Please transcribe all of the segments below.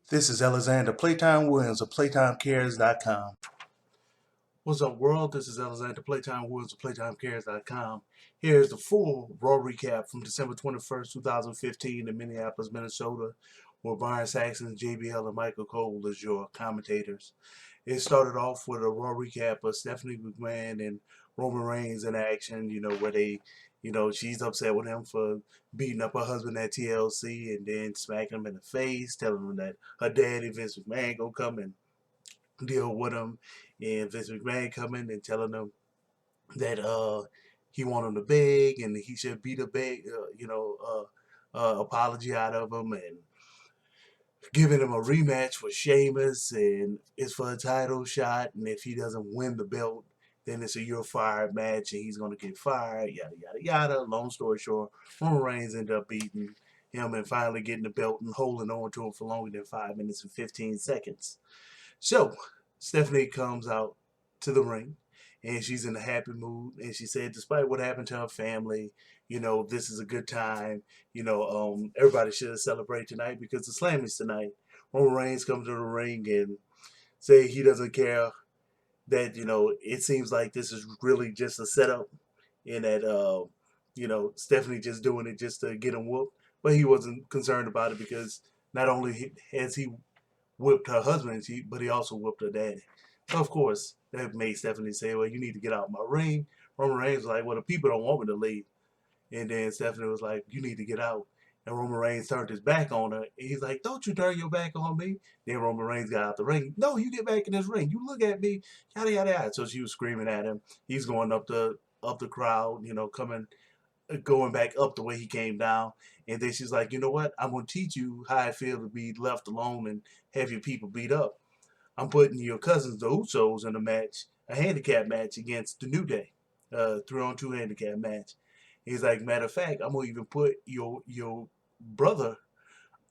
This is Alexander Playtime Williams of PlayTimeCares.com. What's up, world? This is Alexander Playtime Woods of PlayTimeCares.com. Here's the full Raw recap from December 21st, 2015 in Minneapolis, Minnesota, where Byron Saxon, JBL, and Michael Cole as your commentators. It started off with a Raw recap of Stephanie McMahon and Roman Reigns in action, where she's upset with him for beating up her husband at TLC and then smacking him in the face, telling him that her daddy, Vince McMahon, gonna come and deal with him, and Vince McMahon coming and telling him that he want him to beg and he should beat a beg apology out of him, and giving him a rematch for Sheamus, and it's for a title shot, and if he doesn't win the belt, then it's a you're fired match and he's gonna get fired, yada yada yada. Long story short, Roman Reigns ended up beating him and finally getting the belt and holding on to it for longer than 5 minutes and 15 seconds. So Stephanie comes out to the ring and she's in a happy mood, and she said despite what happened to her family, this is a good time. Everybody should celebrate tonight because the Slammy's tonight. Roman Reigns comes to the ring and say he doesn't care, that it seems like this is really just a setup, and that Stephanie just doing it just to get him whooped. But he wasn't concerned about it because not only has he whipped her husband, but he also whipped her daddy. So of course, that made Stephanie say, well, you need to get out of my ring. Roman Reigns was like, well, the people don't want me to leave. And then Stephanie was like, you need to get out. And Roman Reigns turned his back on her. And he's like, don't you turn your back on me. Then Roman Reigns got out the ring. No, you get back in this ring. You look at me. Yada, yada, yada. So she was screaming at him. He's going up the crowd, going back up the way he came down. And then she's like, you know what? I'm going to teach you how I feel to be left alone and have your people beat up. I'm putting your cousins, the Usos, in a handicap match against the New Day, 3-on-2 handicap match. He's like, matter of fact, I'm gonna even put your brother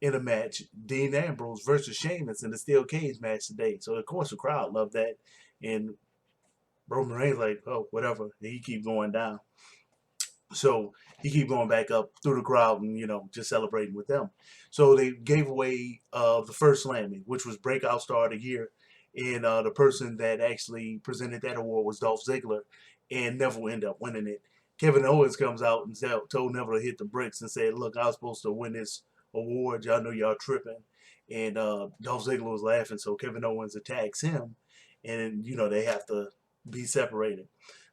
in a match, Dean Ambrose versus Sheamus, in the steel cage match today. So of course the crowd loved that, and Roman Reigns like, oh whatever. And he keep going down. So he keep going back up through the crowd and just celebrating with them. So they gave away the first Slammy, which was Breakout Star of the Year, and the person that actually presented that award was Dolph Ziggler, and Neville ended up winning it. Kevin Owens comes out and told Neville to hit the bricks and said, look, I was supposed to win this award. Y'all know y'all tripping. And Dolph Ziggler was laughing, so Kevin Owens attacks him, and they have to be separated.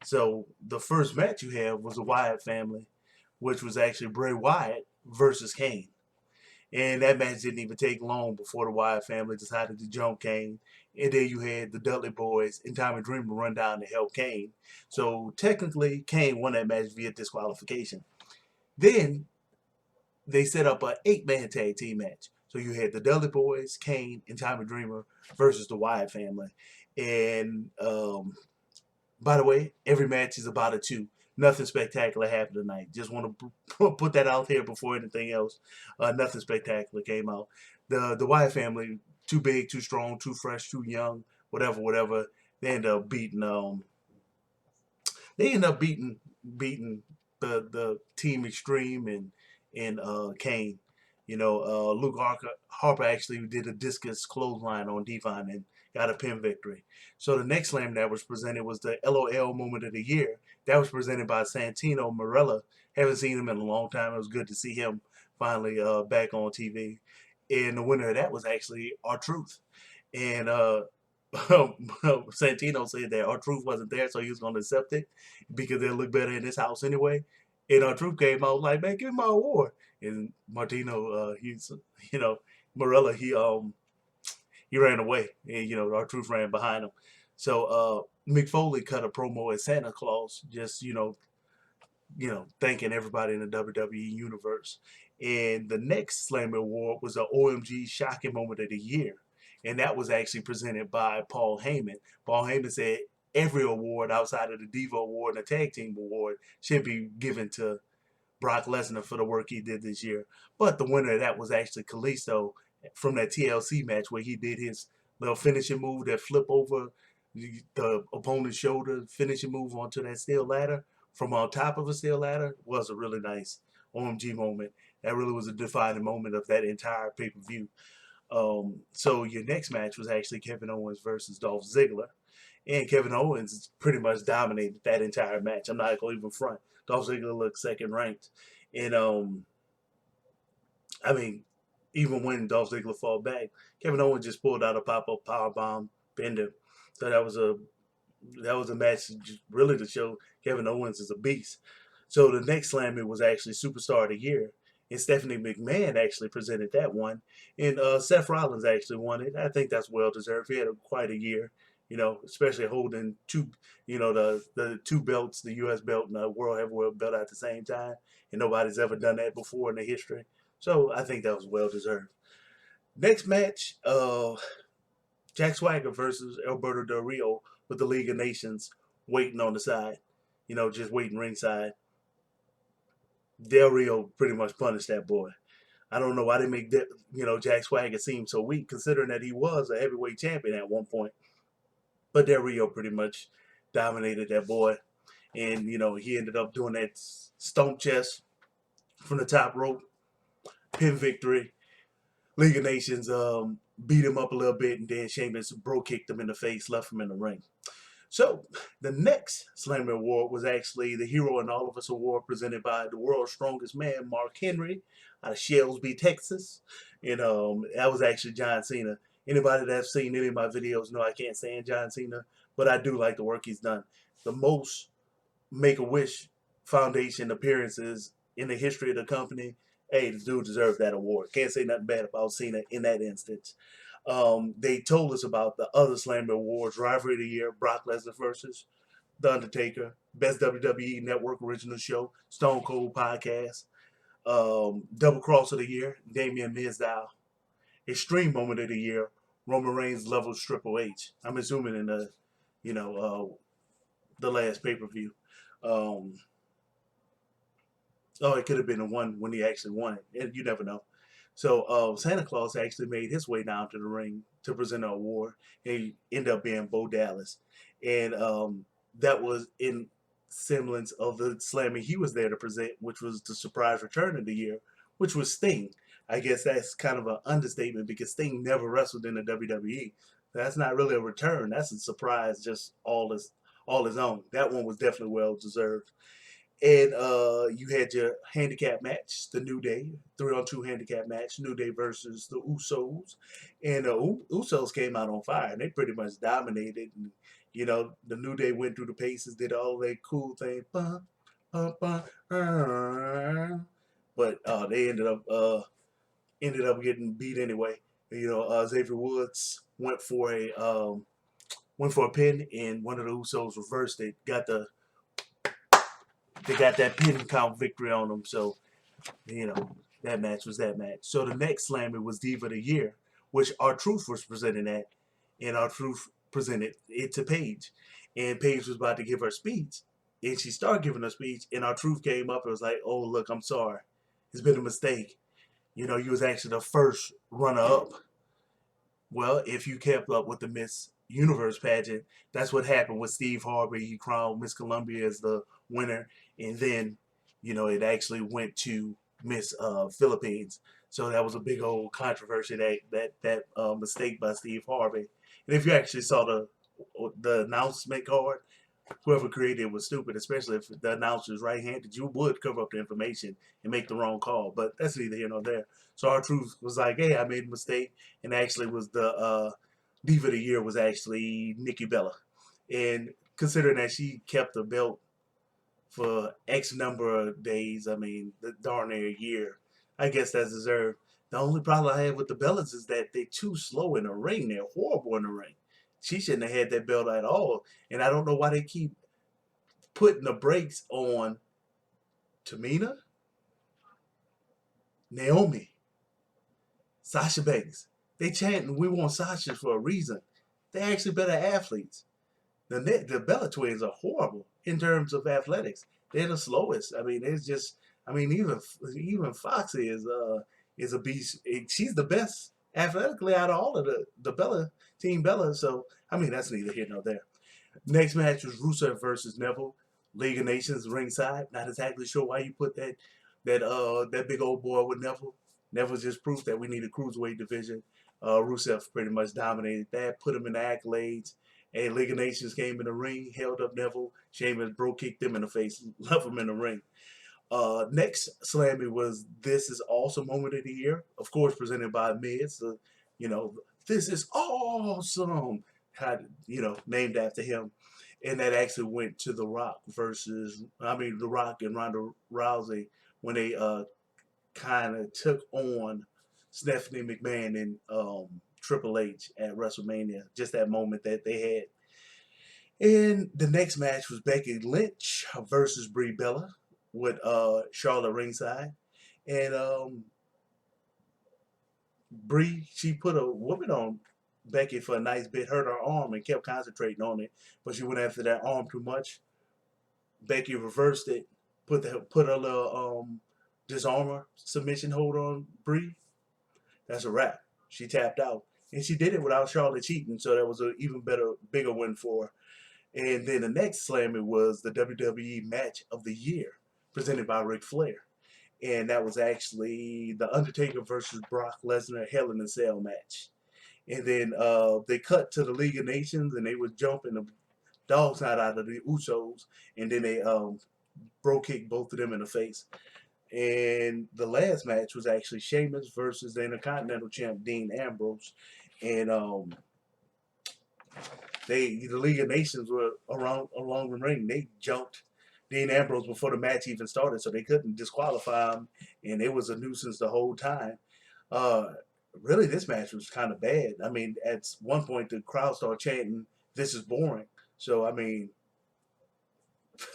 So the first match you have was the Wyatt family, which was actually Bray Wyatt versus Kane. And that match didn't even take long before the Wyatt family decided to jump Kane. And then you had the Dudley Boys and Tommy Dreamer run down to help Kane. So technically, Kane won that match via disqualification. Then they set up an 8-man tag team match. So you had the Dudley Boys, Kane, and Tommy Dreamer versus the Wyatt family. And by the way, every match is about a 2. Nothing spectacular happened tonight. Just want to put that out there before anything else. Nothing spectacular came out. The Wyatt family, too big, too strong, too fresh, too young, whatever. They end up beating. They end up beating the Team Extreme and Kane. Luke Harper actually did a discus clothesline on Devon and got a pin victory. So the next slam that was presented was the LOL Moment of the Year. That was presented by Santino Marella. Haven't seen him in a long time. It was good to see him finally back on TV. And the winner of that was actually R-Truth. And Santino said that R-Truth wasn't there, so he was going to accept it because they'll look better in this house anyway. And R-Truth came out like, man, give me my award. And Martino, Marella, he ran away, and R-Truth ran behind him. So Mick Foley cut a promo as Santa Claus, just thanking everybody in the WWE universe. And the next Slammy Award was the OMG Shocking Moment of the Year, and that was actually presented by Paul Heyman. Paul Heyman said every award outside of the Diva Award and the Tag Team Award should be given to Brock Lesnar for the work he did this year. But the winner of that was actually Kalisto from that TLC match where he did his little finishing move, that flip over the opponent's shoulder, finishing move onto that steel ladder from on top of a steel ladder. Was a really nice OMG moment. That really was a defining moment of that entire pay-per-view. So your next match was actually Kevin Owens versus Dolph Ziggler. And Kevin Owens pretty much dominated that entire match. I'm not going to even front. Dolph Ziggler looked second ranked. And, I mean, even when Dolph Ziggler fought back, Kevin Owens just pulled out a pop-up powerbomb, pinned him. So that was a match just really to show Kevin Owens is a beast. So the next Slammy was actually Superstar of the Year, and Stephanie McMahon actually presented that one, and Seth Rollins actually won it. I think that's well deserved. He had quite a year, especially holding two, the two belts, the U.S. belt and the World Heavyweight belt at the same time, and nobody's ever done that before in the history. So I think that was well deserved. Next match, Jack Swagger versus Alberto Del Rio with the League of Nations waiting on the side, just waiting ringside. Del Rio pretty much punished that boy. I don't know why they make Jack Swagger seem so weak, considering that he was a heavyweight champion at one point. But Del Rio pretty much dominated that boy, and he ended up doing that stomp chest from the top rope, pin victory. League of Nations beat him up a little bit, and then Sheamus bro kicked him in the face, left him in the ring. So the next Slammy Award was actually the Hero in All of Us Award, presented by the world's strongest man, Mark Henry, out of Shellsby, Texas. And that was actually John Cena. Anybody that's seen any of my videos know I can't stand John Cena, but I do like the work he's done. The most Make-A-Wish Foundation appearances in the history of the company. Hey, the dude deserved that award. Can't say nothing bad about Cena in that instance. They told us about the other Slammy Awards: Rivalry of the Year, Brock Lesnar versus The Undertaker; Best WWE Network Original Show, Stone Cold Podcast; Double Cross of the Year, Damian Mizdow; Extreme Moment of the Year, Roman Reigns levels Triple H. I'm assuming in the last pay-per-view. It could have been the one when he actually won it. And you never know. So Santa Claus actually made his way down to the ring to present an award. He ended up being Bo Dallas. And that was in semblance of the Slammy he was there to present, which was the surprise return of the year, which was Sting. I guess that's kind of an understatement because Sting never wrestled in the WWE. That's not really a return. That's a surprise, just all his own. That one was definitely well deserved. And you had your handicap match, the New Day, 3-on-2 handicap match, New Day versus the Usos. And the Usos came out on fire, and they pretty much dominated. And, the New Day went through the paces, did all that cool thing. But they ended up getting beat anyway. Xavier Woods went for a pin, and one of the Usos reversed it, they got that pin count victory on them. So, that match was that match. So the next Slammy was Diva of the Year, which R-Truth was presenting at, and R-Truth presented it to Paige. And Paige was about to give her speech, and she started giving her speech, and R-Truth came up and was like, "Oh, look, I'm sorry. It's been a mistake. You was actually the first runner-up." Well, if you kept up with the Miss Universe pageant, that's what happened with Steve Harvey. He crowned Miss Columbia as the winner, and then, it actually went to Miss Philippines. So that was a big old controversy, that mistake by Steve Harvey. And if you actually saw the announcement card, whoever created it was stupid, especially if the announcer's right-handed. You would cover up the information and make the wrong call, but that's neither here nor there. So R-Truth was like, "Hey, I made a mistake," and actually was the Diva of the Year was actually Nikki Bella. And considering that she kept the belt for X number of days, I mean, the darn near a year, I guess that's deserved. The only problem I have with the Bellas is that they're too slow in the ring. They're horrible in the ring. She shouldn't have had that belt at all. And I don't know why they keep putting the brakes on Tamina, Naomi, Sasha Banks. They chanting, "We want Sasha" for a reason. They're actually better athletes. The Bella Twins are horrible in terms of athletics. They're the slowest. I mean, it's just. I mean, even Foxy is a beast. She's the best athletically out of all of the Bella Team Bella. So I mean, that's neither here nor there. Next match was Rusev versus Neville, League of Nations ringside. Not exactly sure why you put that big old boy with Neville. Never just proof that we need a cruiserweight division. Rusev pretty much dominated that, put him in the accolades. And League of Nations came in the ring, held up Neville. Sheamus bro kicked him in the face, left him in the ring. Next Slammy was This Is Awesome Moment of the Year, of course, presented by Miz. You know, this is awesome, named after him. And that actually went to The Rock The Rock and Ronda Rousey when they kind of took on Stephanie McMahon and Triple H at WrestleMania. Just that moment that they had. And the next match was Becky Lynch versus Brie Bella with Charlotte ringside. And Brie, she put a whooping on Becky for a nice bit, hurt her arm and kept concentrating on it, but she went after that arm too much. Becky reversed it, put a little disarmer submission hold on Brie. That's a wrap. She tapped out, and she did it without Charlotte cheating, so that was an even bigger win for her. And then the next Slammy was the WWE Match of the Year, presented by Ric Flair. And that was actually The Undertaker versus Brock Lesnar Hell in a Cell match. And then they cut to the League of Nations, and they was jumping the dog's not out of the Usos. And then they bro kicked both of them in the face. And the last match was actually Sheamus versus the Intercontinental Champ Dean Ambrose. And the League of Nations were along the ring. They jumped Dean Ambrose before the match even started, so they couldn't disqualify him, and it was a nuisance the whole time. Really, this match was kind of bad. I mean, at one point, the crowd started chanting, "This is boring." So, I mean,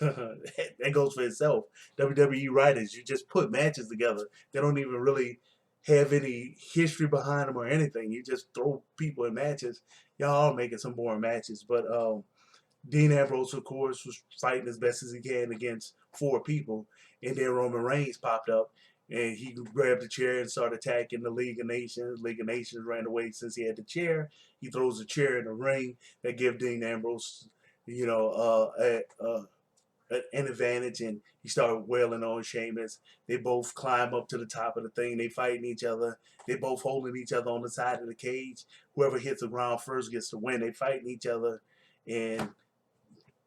that goes for itself. WWE writers, you just put matches together. They don't even really have any history behind them or anything. You just throw people in matches. Y'all making some boring matches. But Dean Ambrose, of course, was fighting as best as he can against 4 people. And then Roman Reigns popped up, and he grabbed the chair and started attacking the League of Nations. League of Nations ran away since he had the chair. He throws the chair in the ring. That gives Dean Ambrose, an advantage, and he started wailing on Sheamus. They both climb up to the top of the thing. They fighting each other. They both holding each other on the side of the cage. Whoever hits the ground first gets to win. They fighting each other, and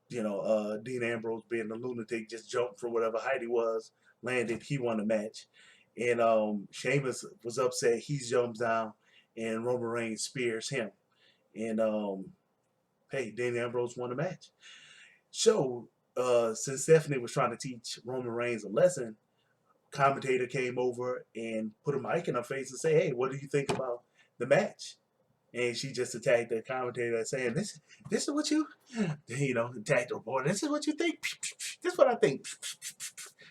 Dean Ambrose, being a lunatic, just jumped from whatever height he was, landed. He won the match, and Sheamus was upset. He jumps down, and Roman Reigns spears him, and hey, Dean Ambrose won the match. So since Stephanie was trying to teach Roman Reigns a lesson, commentator came over and put a mic in her face and say, "Hey, what do you think about the match?" And she just attacked the commentator saying, "This is what you, attacked her boy. This is what you think. This is what I think."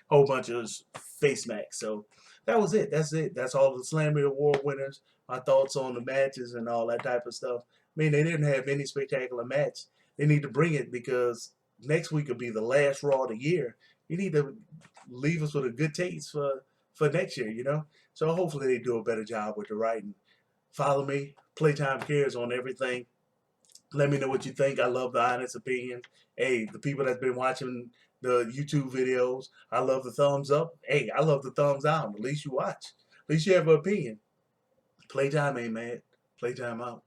Whole bunch of face smacks. So that was it. That's it. That's all the Slammy Award winners. My thoughts on the matches and all that type of stuff. I mean, they didn't have any spectacular match. They need to bring it because next week will be the last Raw of the year. You need to leave us with a good taste for next year, So hopefully they do a better job with the writing. Follow me, Playtime Cares, on everything. Let me know what you think. I love the honest opinion. Hey, the people that's been watching the YouTube videos, I love the thumbs up. Hey, I love the thumbs down. At least you watch. At least you have an opinion. Playtime ain't mad. Playtime out.